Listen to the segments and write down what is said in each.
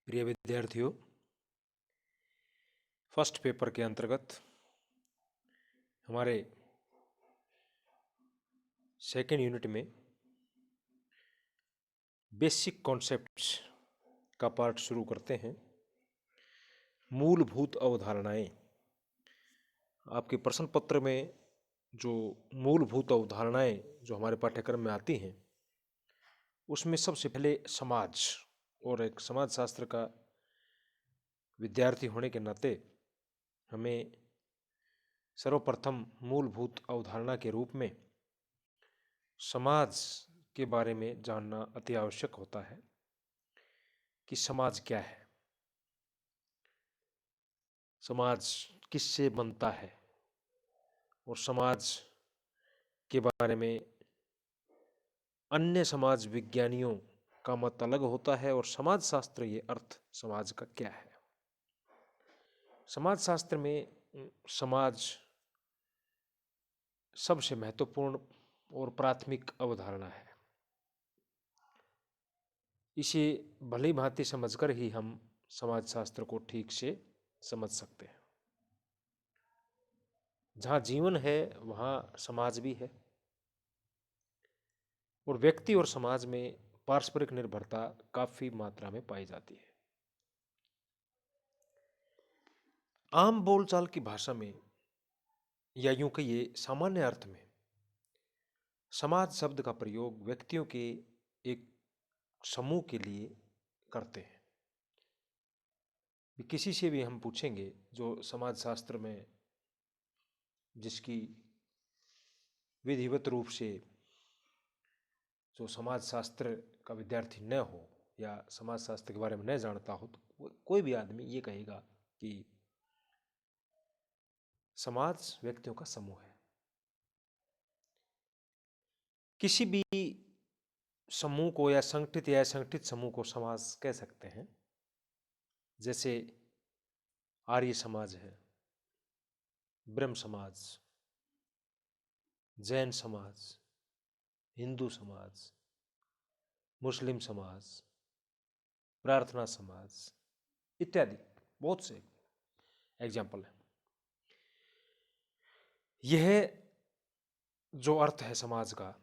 प्रिय विद्यार्थियों, first paper के अंतर्गत हमारे सेकेंड यूनिट में बेसिक कॉन्सेप्ट्स का पार्ट शुरू करते हैं। मूलभूत अवधारणाएं। आपके प्रश्न पत्र में जो मूलभूत अवधारणाएं जो हमारे पाठ्यक्रम में आती हैं, उसमें सबसे पहले समाज, और एक समाज शास्त्र का विद्यार्थी होने के नाते हमें सर्वप्रथम मूलभूत अवधारणा के रूप में समाज के बारे में जानना अति आवश्यक होता है कि समाज क्या है, समाज किससे बनता है, और समाज के बारे में अन्य समाज विज्ञानियों का मत अलग होता है, और समाज शास्त्र ये अर्थ समाज का क्या है। समाज शास्त्र में समाज सबसे महत्वपूर्ण और प्राथमिक अवधारणा है। इसे भली भांति समझकर ही हम समाज शास्त्र को ठीक से समझ सकते हैं। जहाँ जीवन है वहाँ समाज भी है, और व्यक्ति और समाज में पारस्परिक निर्भरता काफी मात्रा में पाई जाती है। आम बोलचाल की भाषा में, या यूं कहिए सामान्य अर्थ में, समाज शब्द का प्रयोग व्यक्तियों के एक समूह के लिए करते हैं। किसी से भी हम पूछेंगे जो समाज शास्त्र में जिसकी विधिवत रूप से जो समाज शास्त्र का विद्यार्थी न हो या समाज शास्त्र के बारे में न जानता हो, तो कोई भी आदमी ये कहेगा कि समाज व्यक्तियों का समूह है। किसी भी समूह को या संगठित या असंगठित समूह को समाज कह सकते हैं। जैसे आर्य समाज है, ब्रह्म समाज, जैन समाज, हिंदू समाज, मुस्लिम समाज, प्रार्थना समाज इत्यादि बहुत से एग्जाम्पल हैं। यह जो अर्थ है समाज का,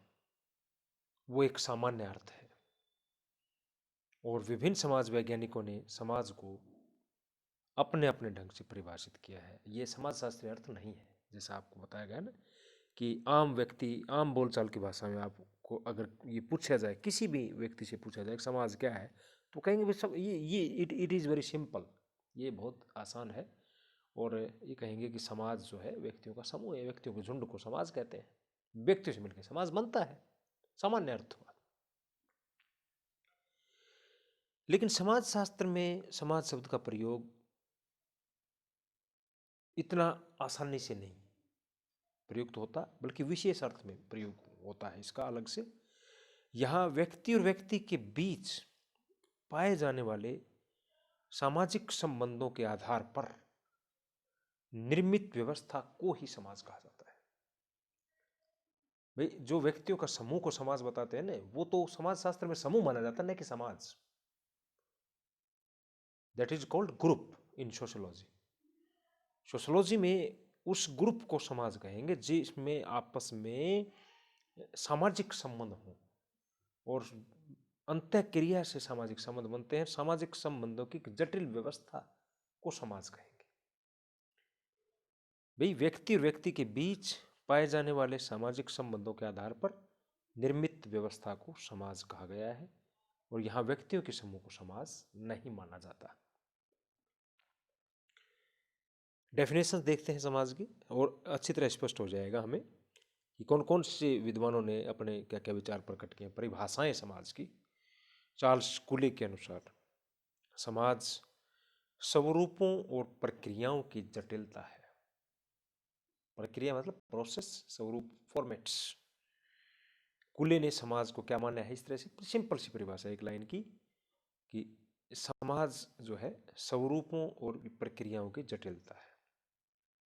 वो एक सामान्य अर्थ है, और विभिन्न समाज वैज्ञानिकों ने समाज को अपने अपने ढंग से परिभाषित किया है। ये समाज शास्त्रीय अर्थ नहीं है। जैसा आपको बताया गया ना कि आम व्यक्ति, आम बोलचाल की भाषा में आपको अगर ये पूछा जाए, किसी भी व्यक्ति से पूछा जाए समाज क्या है, तो कहेंगे भी सब ये इट इज़ वेरी सिंपल, ये बहुत आसान है। और ये कहेंगे कि समाज जो है व्यक्तियों का समूह है, व्यक्तियों के झुंड को समाज कहते हैं। व्यक्तियों से मिलकर समाज बनता है, सामान्य अर्थ हुआ। लेकिन समाज शास्त्र में समाज शब्द का प्रयोग इतना आसानी से नहीं प्रयुक्त होता, बल्कि विशेष अर्थ में प्रयोग होता है इसका अलग से। यहाँ व्यक्ति और व्यक्ति के बीच पाए जाने वाले सामाजिक संबंधों के आधार पर निर्मित व्यवस्था को ही समाज कहा जाता है। भाई, जो व्यक्तियों का समूह को समाज बताते हैं ना, वो तो समाज शास्त्र में समूह माना जाता है, न कि समाज। That is called group in sociology. Sociology में उस ग्रुप को समाज कहेंगे जिसमें आपस में सामाजिक संबंध हो, और अंतःक्रिया से सामाजिक संबंध बनते हैं। सामाजिक संबंधों की जटिल व्यवस्था को समाज कहेंगे। भाई, व्यक्ति और व्यक्ति के बीच पाए जाने वाले सामाजिक संबंधों के आधार पर निर्मित व्यवस्था को समाज कहा गया है, और यहां व्यक्तियों के समूह को समाज नहीं माना जाता। डेफिनेशन देखते हैं समाज की, और अच्छी तरह स्पष्ट हो जाएगा हमें कि कौन कौन से विद्वानों ने अपने क्या क्या विचार प्रकट किए। परिभाषाएं समाज की। चार्ल्स कूले के अनुसार समाज स्वरूपों और प्रक्रियाओं की जटिलता है। प्रक्रिया मतलब प्रोसेस, स्वरूप फॉर्मेट्स। कूले ने समाज को क्या माना है, इस तरह से सिंपल सी परिभाषा एक लाइन की, कि समाज जो है स्वरूपों और प्रक्रियाओं की जटिलता है।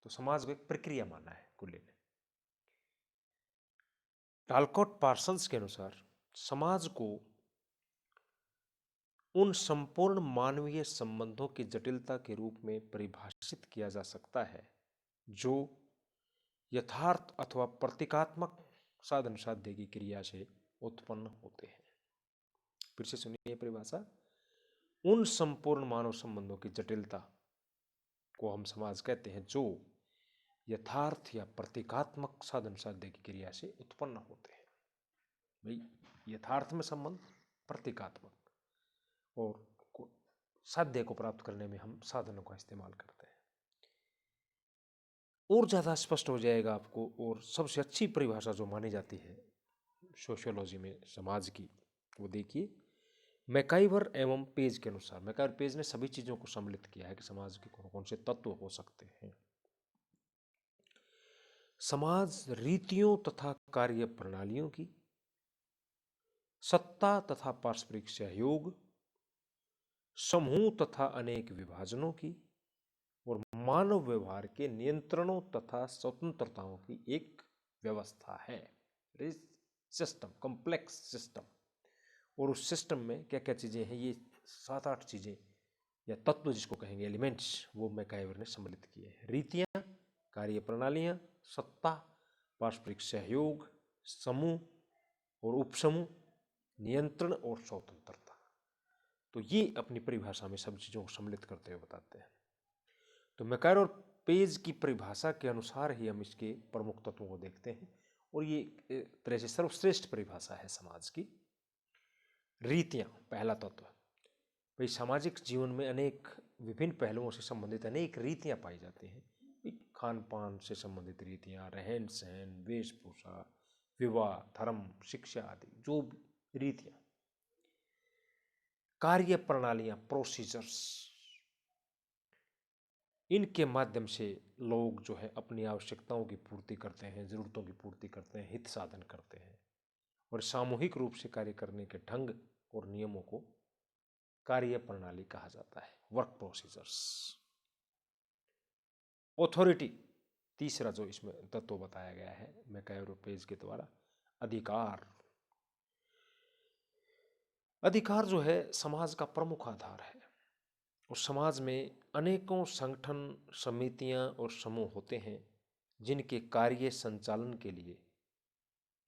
तो समाज को एक प्रक्रिया माना है कूले ने। टालकॉट पार्सन्स के अनुसार समाज को उन संपूर्ण मानवीय संबंधों की जटिलता के रूप में परिभाषित किया जा सकता है जो यथार्थ अथवा प्रतीकात्मक साधन साध्य की क्रिया से उत्पन्न होते हैं। फिर से सुनिए परिभाषा। उन संपूर्ण मानव संबंधों की जटिलता को हम समाज कहते हैं जो यथार्थ या प्रतीकात्मक साधन साध्य की क्रिया से उत्पन्न होते हैं। भाई यथार्थ में संबंध, प्रतीकात्मक, और साध्य को प्राप्त करने में हम साधनों का इस्तेमाल करते हैं। और ज़्यादा स्पष्ट हो जाएगा आपको, और सबसे अच्छी परिभाषा जो मानी जाती है सोशियोलॉजी में समाज की, वो देखिए मैकाइवर एवं पेज के अनुसार। मैकाइवर पेज ने सभी चीज़ों को सम्मिलित किया है कि समाज के कौन कौन से तत्व हो सकते हैं। समाज रीतियों तथा कार्य प्रणालियों की, सत्ता तथा पारस्परिक सहयोग, समूह तथा अनेक विभाजनों की, और मानव व्यवहार के नियंत्रणों तथा स्वतंत्रताओं की एक व्यवस्था है। System, complex system. और उस सिस्टम में क्या क्या चीज़ें हैं, ये 7-8 चीज़ें या तत्व जिसको कहेंगे, एलिमेंट्स, वो मैकाइवर ने सम्मिलित किए हैं। रीतियाँ, कार्य प्रणालियाँ, सत्ता, पारस्परिक सहयोग, समूह और उपसमूह, नियंत्रण और स्वतंत्रता। तो ये अपनी परिभाषा में सब चीज़ों को सम्मिलित करते हुए बताते हैं। तो मैकाइवर और पेज की परिभाषा के अनुसार ही हम इसके प्रमुख तत्वों को देखते हैं, और ये एक तरह से सर्वश्रेष्ठ परिभाषा है समाज की। रीतियाँ, पहला तत्व। भाई सामाजिक जीवन में अनेक विभिन्न पहलुओं से संबंधित अनेक रीतियाँ पाई जाती हैं। खान पान से संबंधित रीतियाँ, रहन सहन, वेशभूषा, विवाह, धर्म, शिक्षा आदि जो रीतियाँ। कार्य प्रणालियाँ, प्रोसीजर्स, इनके माध्यम से लोग जो है अपनी आवश्यकताओं की पूर्ति करते हैं, जरूरतों की पूर्ति करते हैं, हित साधन करते हैं। और सामूहिक रूप से कार्य करने के ढंग और नियमों को कार्य प्रणाली कहा जाता है, वर्क प्रोसीजर्स। ऑथोरिटी, तीसरा जो इसमें तत्व बताया गया है मैकाइवर और पेज के द्वारा, अधिकार। अधिकार जो है समाज का प्रमुख आधार है, और समाज में अनेकों संगठन, समितियां और समूह होते हैं जिनके कार्य संचालन के लिए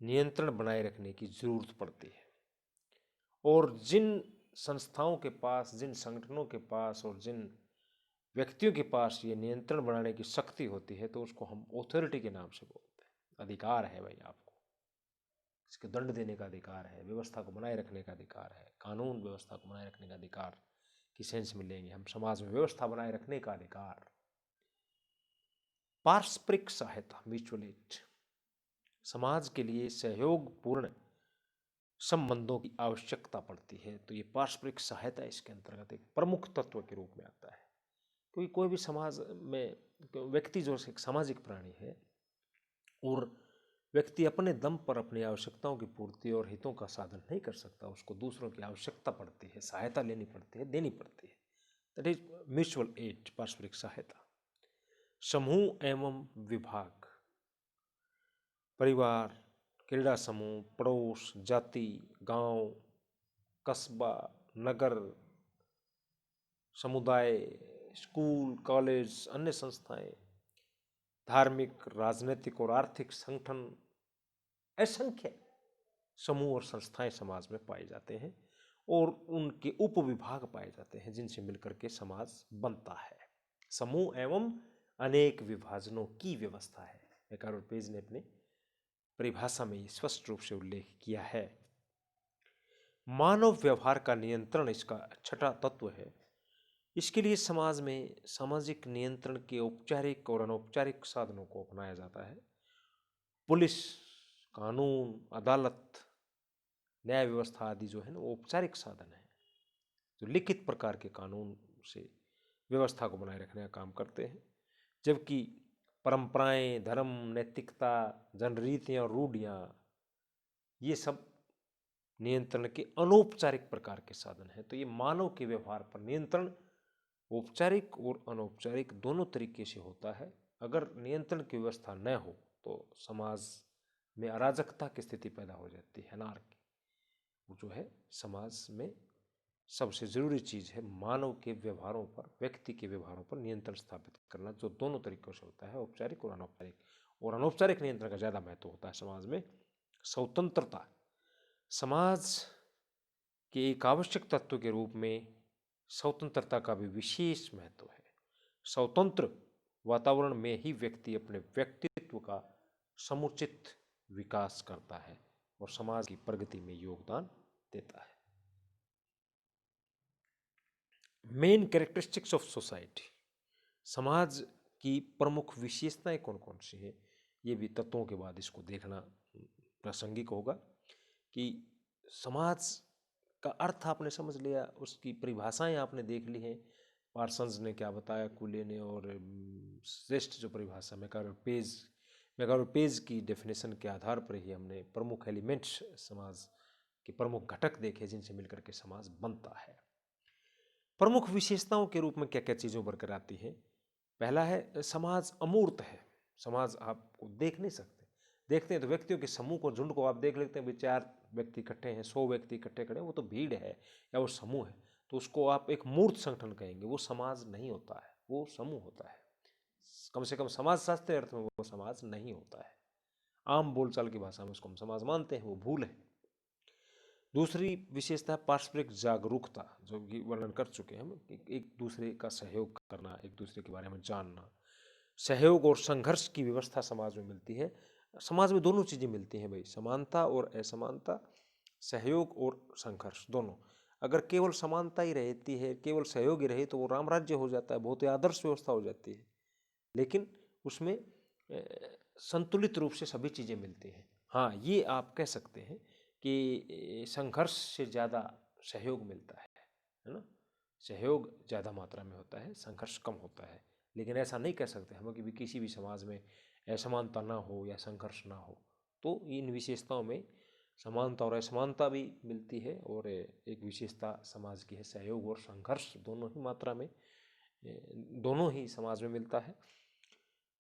नियंत्रण बनाए रखने की जरूरत पड़ती है। और जिन संस्थाओं के पास, जिन संगठनों के पास और जिन व्यक्तियों के पास ये नियंत्रण बनाने की शक्ति होती है, तो उसको हम ऑथोरिटी के नाम से बोलते हैं। अधिकार है भाई आपको, इसके दंड देने का अधिकार है, व्यवस्था को बनाए रखने का अधिकार है, कानून व्यवस्था को बनाए रखने का अधिकार की सेंस में लेंगे हम, समाज में व्यवस्था बनाए रखने का अधिकार। पारस्परिक सहायता, म्यूचुअल एड, समाज के लिए सहयोगपूर्ण संबंधों की आवश्यकता पड़ती है, तो ये पारस्परिक सहायता इसके अंतर्गत एक प्रमुख तत्व के रूप में आता है। क्योंकि कोई भी समाज में व्यक्ति जो एक सामाजिक प्राणी है, और व्यक्ति अपने दम पर अपनी आवश्यकताओं की पूर्ति और हितों का साधन नहीं कर सकता, उसको दूसरों की आवश्यकता पड़ती है, सहायता लेनी पड़ती है, देनी पड़ती है। दैट इज म्यूचुअल एड, पारस्परिक सहायता। समूह एवं विभाग, परिवार, क्रीड़ा समूह, पड़ोस, जाति, गांव, कस्बा, नगर, समुदाय, स्कूल, कॉलेज, अन्य संस्थाएं, धार्मिक, राजनीतिक और आर्थिक संगठन, असंख्य समूह और संस्थाएं समाज में पाए जाते हैं, और उनके उपविभाग पाए जाते हैं जिनसे मिलकर के समाज बनता है। समूह एवं अनेक विभाजनों की व्यवस्था है। मैकाइवर और पेज ने अपने परिभाषा में स्पष्ट रूप से उल्लेख किया है। मानव व्यवहार का नियंत्रण इसका छठा तत्व है। इसके लिए समाज में सामाजिक नियंत्रण के औपचारिक और अनौपचारिक साधनों को अपनाया जाता है। पुलिस, कानून, अदालत, न्याय व्यवस्था आदि जो है ना, वो औपचारिक साधन है जो लिखित प्रकार के कानून से व्यवस्था को बनाए रखने का काम करते हैं। जबकि परंपराएं, धर्म, नैतिकता, जनरीतियाँ और रूढ़ियाँ, ये सब नियंत्रण के अनौपचारिक प्रकार के साधन हैं। तो ये मानव के व्यवहार पर नियंत्रण औपचारिक और अनौपचारिक दोनों तरीके से होता है। अगर नियंत्रण की व्यवस्था न हो तो समाज में अराजकता की स्थिति पैदा हो जाती है, अनार्की, वो जो है समाज में सबसे ज़रूरी चीज़ है मानव के व्यवहारों पर, व्यक्ति के व्यवहारों पर नियंत्रण स्थापित करना, जो दोनों तरीकों से होता है, औपचारिक और अनौपचारिक। और अनौपचारिक नियंत्रण का ज़्यादा महत्व होता है समाज में। स्वतंत्रता समाज के एक आवश्यक तत्व के रूप में स्वतंत्रता का भी विशेष महत्व है। स्वतंत्र वातावरण में ही व्यक्ति अपने व्यक्तित्व का समुचित विकास करता है और समाज की प्रगति में योगदान देता है। मेन कैरेक्टरिस्टिक्स ऑफ सोसाइटी, समाज की प्रमुख विशेषताएं कौन कौन सी हैं, ये भी तत्वों के बाद इसको देखना प्रासंगिक होगा। कि समाज का अर्थ आपने समझ लिया, उसकी परिभाषाएं आपने देख ली हैं, पार्सन्स ने क्या बताया, कूले ने, और श्रेष्ठ जो परिभाषा मैकारोपेज की डेफिनेशन के आधार पर ही हमने प्रमुख एलिमेंट्स, समाज के प्रमुख घटक देखे जिनसे मिलकर के समाज बनता है। प्रमुख विशेषताओं के रूप में क्या क्या चीज़ों बरकरार आती है। पहला है समाज अमूर्त है। समाज आपको देख नहीं सकते, देखते हैं तो व्यक्तियों के समूह को, झुंड को आप देख लेते हैं, 4 व्यक्ति इकट्ठे हैं, 100 व्यक्ति इकट्ठे खड़े हैं, वो तो भीड़ है या वो समूह है, तो उसको आप एक मूर्त संगठन कहेंगे, वो समाज नहीं होता है, वो समूह होता है। कम से कम समाज शास्त्रीय अर्थ में वो समाज नहीं होता है। आम बोलचाल की भाषा में उसको हम समाज मानते हैं, वो भूल है। दूसरी विशेषता है पारस्परिक जागरूकता, जो कि वर्णन कर चुके हैं हम, एक दूसरे का सहयोग करना, एक दूसरे के बारे में जानना। सहयोग और संघर्ष की व्यवस्था समाज में मिलती है। समाज में दोनों चीज़ें मिलती हैं भाई, समानता और असमानता, सहयोग और संघर्ष दोनों। अगर केवल समानता ही रहती है, केवल सहयोग ही रहे, तो वो राम राज्य हो जाता है, बहुत ही आदर्श व्यवस्था हो जाती है। लेकिन उसमें संतुलित रूप से सभी चीज़ें मिलती हैं। हाँ, ये आप कह सकते हैं कि संघर्ष से ज़्यादा सहयोग मिलता है ना। सहयोग ज़्यादा मात्रा में होता है, संघर्ष कम होता है। लेकिन ऐसा नहीं कह सकते हम कि भी किसी भी समाज में असमानता ना हो या संघर्ष ना हो। तो इन विशेषताओं में समानता और असमानता भी मिलती है, और एक विशेषता समाज की है सहयोग और संघर्ष, दोनों ही मात्रा में, दोनों ही समाज में मिलता है।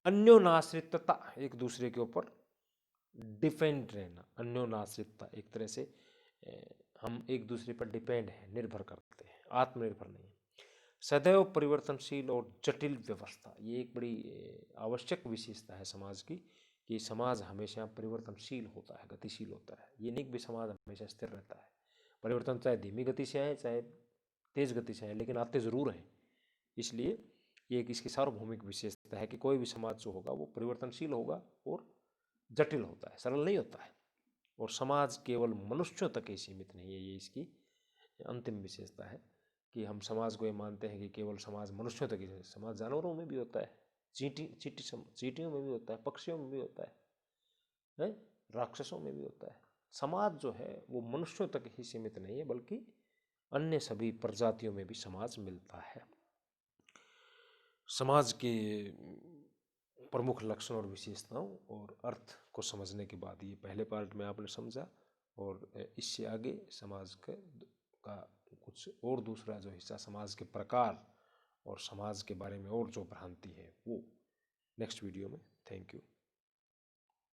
अन्योनाश्रितता, एक दूसरे के ऊपर डिपेंड रहना, अन्योनाश्रितता, एक तरह से हम एक दूसरे पर डिपेंड है, निर्भर करते हैं, आत्मनिर्भर नहीं। सदैव परिवर्तनशील और जटिल व्यवस्था, ये एक बड़ी आवश्यक विशेषता है समाज की, कि समाज हमेशा परिवर्तनशील होता है, गतिशील होता है। ये नहीं कि समाज हमेशा स्थिर रहता है, परिवर्तन चाहे धीमी गति से आए चाहे तेज गति से आए, लेकिन आते ज़रूर हैं। इसलिए ये एक इसकी सार्वभौमिक विशेषता है कि कोई भी समाज जो होगा वो परिवर्तनशील होगा और जटिल होता है, सरल नहीं होता है। और समाज केवल मनुष्यों तक ही सीमित नहीं है, ये इसकी अंतिम विशेषता है, कि हम समाज को ये मानते हैं कि केवल समाज मनुष्यों तक ही, समाज जानवरों में भी होता है, चींटियों में भी होता है, पक्षियों में भी होता है, राक्षसों में भी होता है। समाज जो है वो मनुष्यों तक ही सीमित नहीं है, बल्कि अन्य सभी प्रजातियों में भी समाज मिलता है। समाज के प्रमुख लक्षण और विशेषताओं और अर्थ को समझने के बाद, ये पहले पार्ट में आपने समझा, और इससे आगे समाज का कुछ और दूसरा जो हिस्सा, समाज के प्रकार और समाज के बारे में और जो भ्रांति है, वो नेक्स्ट वीडियो में। Thank you.